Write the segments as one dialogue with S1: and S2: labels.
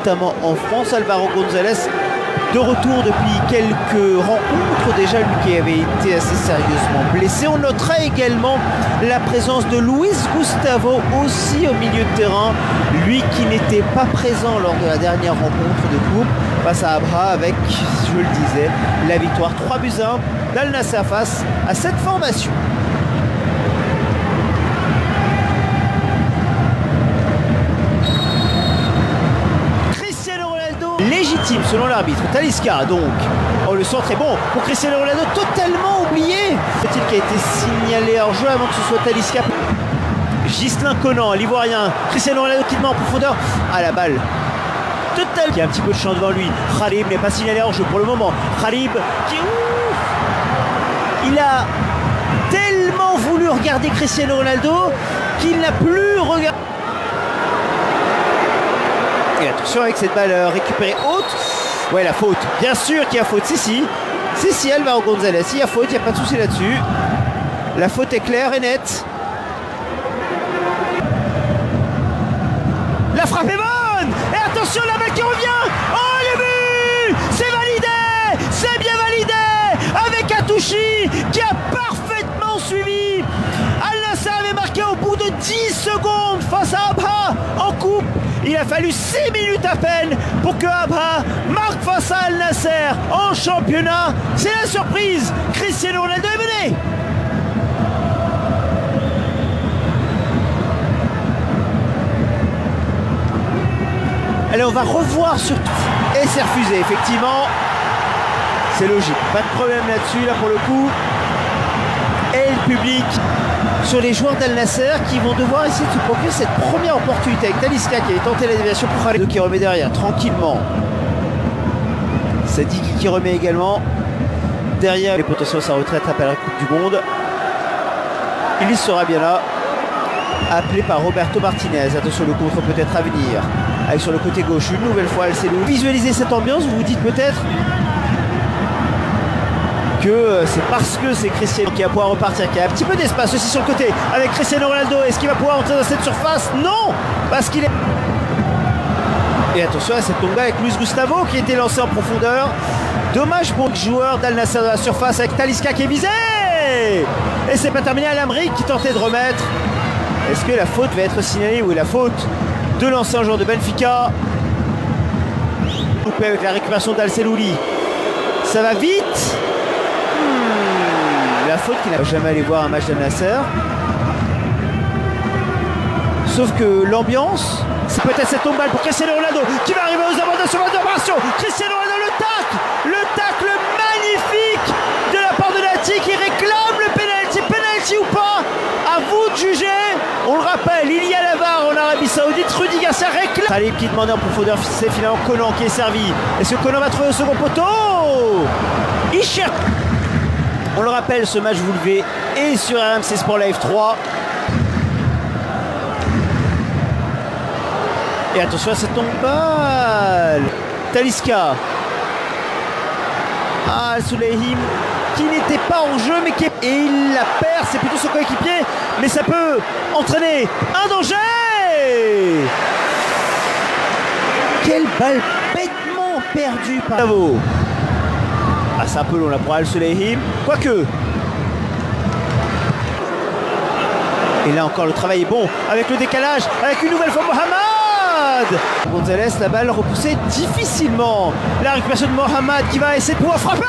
S1: notamment en France. Álvaro González de retour depuis quelques rencontres déjà, lui qui avait été assez sérieusement blessé. On notera également la présence de Luis Gustavo aussi au milieu de terrain, lui qui n'était pas présent lors de la dernière rencontre de coupe face à Abha, avec, je le disais, la victoire 3-1 d'Al Nassr face à cette formation. Légitime selon l'arbitre. Talisca donc. Oh, le centre est bon pour Cristiano Ronaldo, totalement oublié. Peut-il qui a été signalé hors jeu avant que ce soit Talisca. Ghislain Conan, l'Ivoirien. Cristiano Ronaldo qui demande en profondeur à la balle. Total. Qui a un petit peu de champ devant lui. Khalib n'est pas signalé hors jeu pour le moment. Khalib qui. Il a tellement voulu regarder Cristiano Ronaldo qu'il n'a plus regardé. Et attention avec cette balle récupérée haute. Ouais, la faute. Bien sûr qu'il y a faute. Si, Álvaro González. Il y a faute, il n'y a pas de souci là-dessus. La faute est claire et nette. La frappe est bonne. Et attention, la balle qui revient. Oh, le but. C'est validé. C'est bien validé. Avec Atouchi qui a parfaitement suivi. Al Nassr avait marqué au bout de 10 secondes face à Abha en coupe. Il a fallu 6 minutes à peine pour que Abha marque face à Al Nassr en championnat. C'est la surprise. Cristiano Ronaldo est mené. Allez, on va revoir sur... Et c'est refusé, effectivement. C'est logique. Pas de problème là-dessus, là pour le coup. Et le public sur les joueurs d'Al Nassr qui vont devoir essayer de se procurer cette première opportunité avec Talisca qui avait tenté la déviation pour Khalid qui remet derrière tranquillement. Sadik qui remet également derrière les potentiels sa retraite après la Coupe du Monde. Il sera bien là, appelé par Roberto Martinez. Attention, le contre peut-être à venir. Avec sur le côté gauche une nouvelle fois Alcelo. Visualisez cette ambiance, vous vous dites peut-être que c'est parce que c'est Cristiano qui va pouvoir repartir, qu'il y a un petit peu d'espace aussi sur le côté avec Cristiano Ronaldo. Est-ce qu'il va pouvoir entrer dans cette surface? Non, parce qu'il est... Et attention à cette tombe avec Luis Gustavo qui était lancé en profondeur. Dommage pour le joueur d'Al Nassr de la surface avec Talisca qui est visé. Et c'est pas terminé. Al Amri qui tentait de remettre. Est-ce que la faute va être signalée? Oui, la faute de l'ancien joueur de Benfica. Coupé avec la récupération d'Alcelouli. Ça va vite. La faute qu'il n'a jamais allé voir un match d'Al Nassr. Sauf que l'ambiance, c'est peut-être cette tombe balle pour Cristiano Ronaldo qui va arriver aux abords de ce match d'opération. Cristiano Ronaldo, le tacle magnifique de la part de Nati qui réclame le penalty ou pas. À vous de juger. On le rappelle, il y a la VAR en Arabie Saoudite. Rudy Garcia réclame. Khalib qui demandait en profondeur, c'est finalement Conan qui est servi. Est-ce que Conan va trouver au second poteau? Il cherche. On le rappelle, ce match vous levez et sur RMC Sport Live 3. Et attention à cette tombe balle. Talisca. Al-Sulehim qui n'était pas en jeu mais qui est... Et il la perd, c'est plutôt son coéquipier. Mais ça peut entraîner un danger. Quelle balle bêtement perdue par Bravo. Ah, c'est un peu long là pour Al-Sulehim. Quoique. Et là encore le travail est bon avec le décalage, avec une nouvelle fois Mohamed. González, la balle repoussée difficilement. La récupération de Mohamed qui va essayer de pouvoir frapper.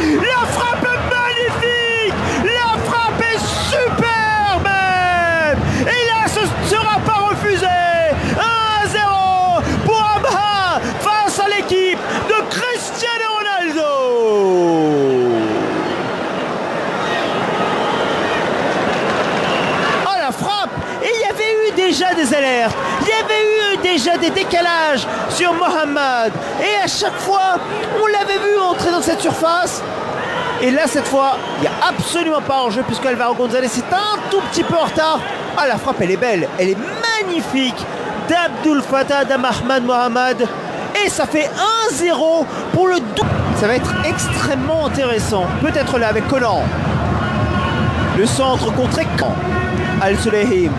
S1: La frappe est magnifique. La frappe est super même. Et là ce ne sera pas refusé. 1-0 pour Abha face à l'équipe de Cristiano Ronaldo. Oh la frappe. Et il y avait eu déjà des alertes. Il y avait eu déjà des décalages sur Mohamed. Et à chaque fois, on l'avait vu entrer dans cette surface. Et là, cette fois, il n'y a absolument pas en jeu puisque Álvaro González est un tout petit peu en retard. Ah, la frappe, elle est belle. Elle est magnifique d'Abdul Fattah d'Ahmad Mohamed. Et ça fait 1-0 pour le double. Ça va être extrêmement intéressant. Peut-être là avec Conan. Le centre contre Al-Sulehim.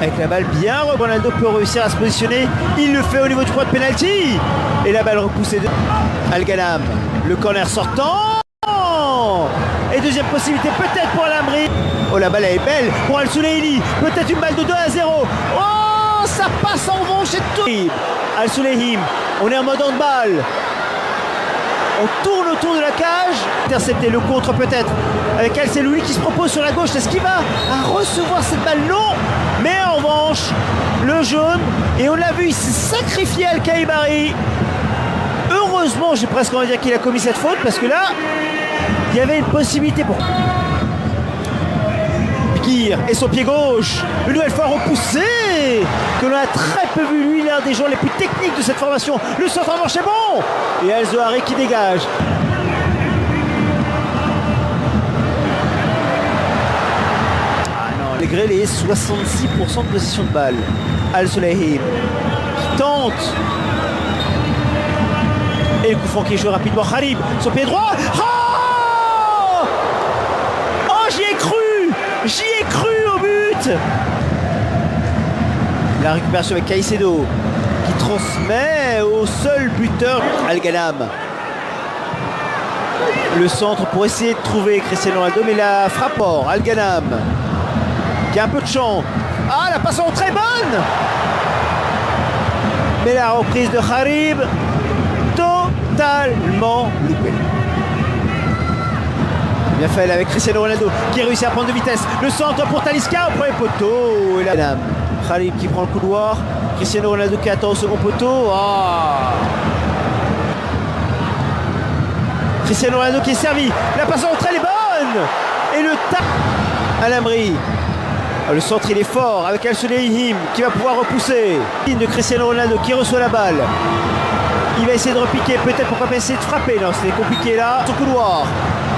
S1: Avec la balle bien, Ronaldo peut réussir à se positionner. Il le fait au niveau du point de pénalty. Et la balle repoussée de Al-Ghanam. Le corner sortant. Et deuxième possibilité peut-être pour Al-Amri. Oh, la balle est belle pour Al-Souleyli. Peut-être une balle de 2-0. Oh, ça passe en revanche et tout. Al-Souleyhim, on est en mode handball. On tourne autour de la cage. Intercepter le contre peut-être. Avec El-Selouli qui se propose sur la gauche. Est-ce qu'il va recevoir cette balle? Non. Mais en revanche, le jaune. Et on l'a vu, il s'est sacrifié Al-Khaibari. Heureusement, j'ai presque envie de dire qu'il a commis cette faute. Parce que là, il y avait une possibilité pour Pikir et son pied gauche. Une nouvelle fois repoussé. Que l'on a très peu vu, lui, l'un des joueurs les plus techniques de cette formation. Le centre en revanche est bon. Et El-Zohari qui dégage. Malgré les 66% de possession de balle. Al-Souleyhim qui tente. Et le coup franc qui est joué rapidement. Kharib, son pied droit. Oh, j'y ai cru. J'y ai cru au but. La récupération avec Caicedo qui transmet au seul buteur Al-Ghanam. Le centre pour essayer de trouver Cristiano Ronaldo, mais la frappe hors. Al-Ghanam qui a un peu de champ. Ah, la passe en très bonne. Mais la reprise de Kharib totalement loupée. Bien fait avec Cristiano Ronaldo qui réussit à prendre de vitesse. Le centre pour Talisca au premier poteau. Et là, Kharib qui prend le couloir. Cristiano Ronaldo qui attend au second poteau. Cristiano Ronaldo qui est servi. La passe en entrée elle est bonne. Et le tap Al-Amri. Le centre il est fort avec Al-Souleyhim qui va pouvoir repousser. De Cristiano Ronaldo qui reçoit la balle. Il va essayer de repiquer, peut-être pourquoi pas essayer de frapper. Non, c'était compliqué là. Son couloir.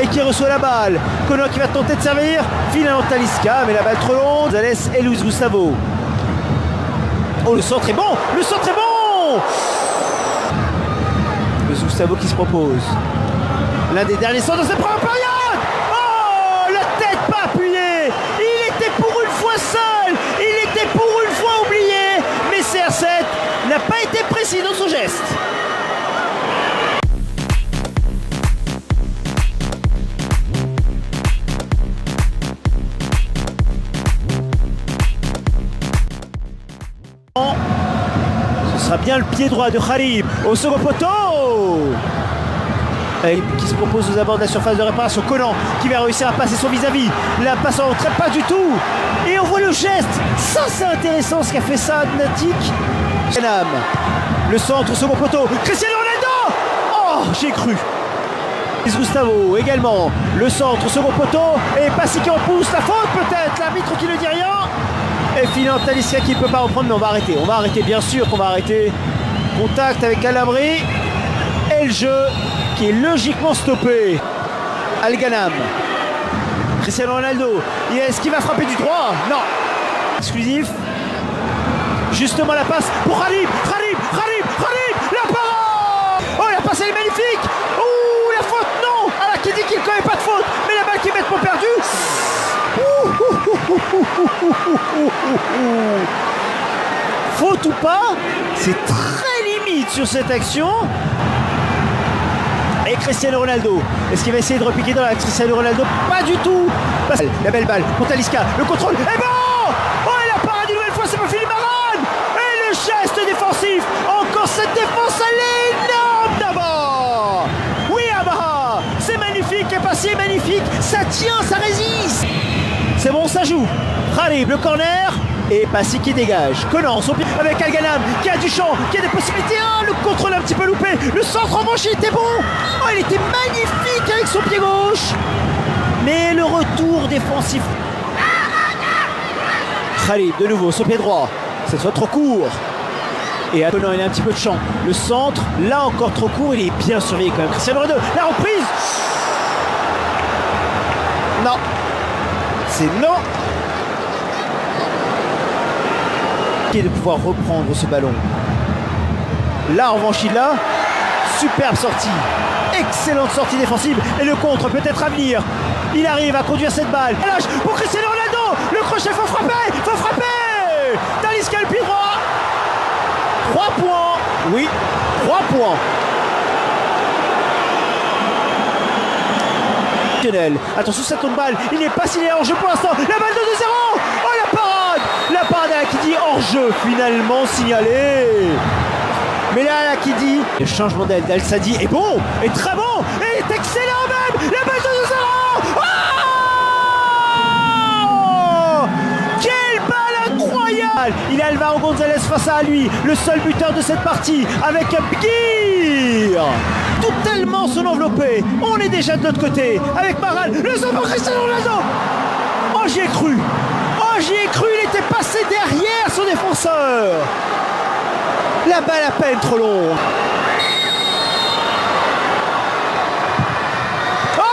S1: Et qui reçoit la balle. Kono qui va tenter de servir. Finalement Talisca, mais la balle trop longue. Gonzalez et Luis Gustavo. Oh, le centre est bon. Le centre est bon. Luis Gustavo qui se propose. L'un des derniers centres de cette première période. Oh, la tête pas appuyée. Il était pour une fois seul. Il était pour une fois oublié. Mais CR7 n'a pas été précis dans son geste. Ce sera bien le pied droit de Kharib au second poteau. Qui se propose aux abords de la surface de réparation. Conan qui va réussir à passer son vis-à-vis. La passe en retrait pas du tout. Et on voit le geste. Ça c'est intéressant ce qu'a fait ça Natik. Le centre au second poteau. Cristiano Ronaldo. Oh, j'ai cru. Gustavo également. Le centre au second poteau. Et Passi qui en pousse. La faute peut-être. L'arbitre qui ne dit rien. Et finalement Talisca qui ne peut pas reprendre. Mais on va arrêter. On va arrêter bien sûr qu'on va arrêter. Contact avec Al-Amri. Et le jeu qui est logiquement stoppé. Al-Ghanam. Cristiano Ronaldo. Est-ce qu'il va frapper du droit? Non. Exclusif. Justement la passe pour Kharib. La parade. Oh, la passe elle est magnifique. Ouh, la faute non. Alors qui dit qu'il ne connaît pas de faute. Mais la balle qui est bêtement perdue. Faute ou pas? C'est très limite sur cette action. Et Cristiano Ronaldo, est-ce qu'il va essayer de repiquer dans la Cristiano Ronaldo? Pas du tout. La belle balle pour Talisca, le contrôle est bon. Oh, et la parade une nouvelle fois, c'est pour Philippe Varane. Et le geste défensif. Encore cette défense, elle est énorme d'abord. Oui, Abaha, c'est magnifique, et pas si magnifique. Ça tient, ça résiste. C'est bon, ça joue. Kharib, le corner. Et Passi qui dégage. Conan, son pied avec Al-Ghanam qui a du champ, qui a des possibilités. Le contrôle un petit peu loupé. Le centre en revanche, il était bon. Oh, il était magnifique avec son pied gauche. Mais le retour défensif. Khalid, de nouveau, son pied droit. Cette fois trop court. Et à Conan, il a un petit peu de champ. Le centre, là encore trop court. Il est bien surveillé quand même. Cristiano Ronaldo, la reprise. Non. C'est non. De pouvoir reprendre ce ballon. Là en revanche il a superbe sortie, excellente sortie défensive et le contre peut-être à venir. Il arrive à conduire cette balle pour Cristiano Ronaldo, le crochet, faut frapper. Oui, 3 points. Attention, ça tombe balle, il n'est pas signé hors-jeu pour l'instant. La balle de 2-0. Oh, la parade qui dit hors-jeu finalement signalé. Mais là qui dit le changement d'aile d'Al Sadi est bon, est très bon, et est excellent même. La balle de 2-0. Oh, quelle balle incroyable. Il a Alvaro González face à lui, le seul buteur de cette partie avec Bigir. Tout tellement son enveloppé. On est déjà de l'autre côté avec Maral, le second Cristiano Ronaldo. Oh, j'y ai cru. Oh, j'y ai cru, il était passé derrière son défenseur. La balle à peine trop longue. Oh,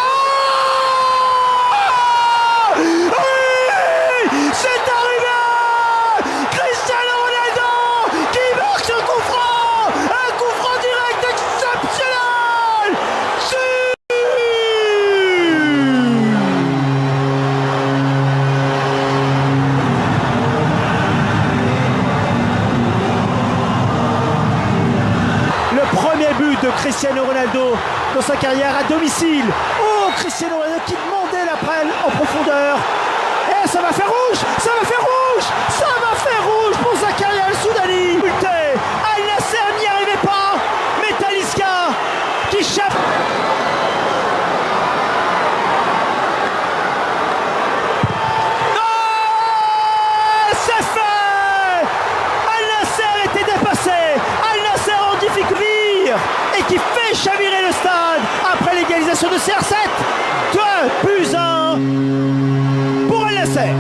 S1: oui, c'est arrivé. Cristiano Ronaldo qui marque son coup franc. Un coup franc direct exceptionnel. De Cristiano Ronaldo dans sa carrière à domicile. Oh, Cristiano Ronaldo qui demandait la prenne en profondeur. Et ça va faire rouge, ça va faire rouge, ça va faire rouge pour Zakaria Al-Soudani. Al Nasser n'y arrivait pas, mais Talisca qui chape. Oh, c'est fait. Al Nasser était dépassé, Al Nasser en difficulté et qui fait chavirer le stade après l'égalisation de CR7. 2-1 pour Al Nasser.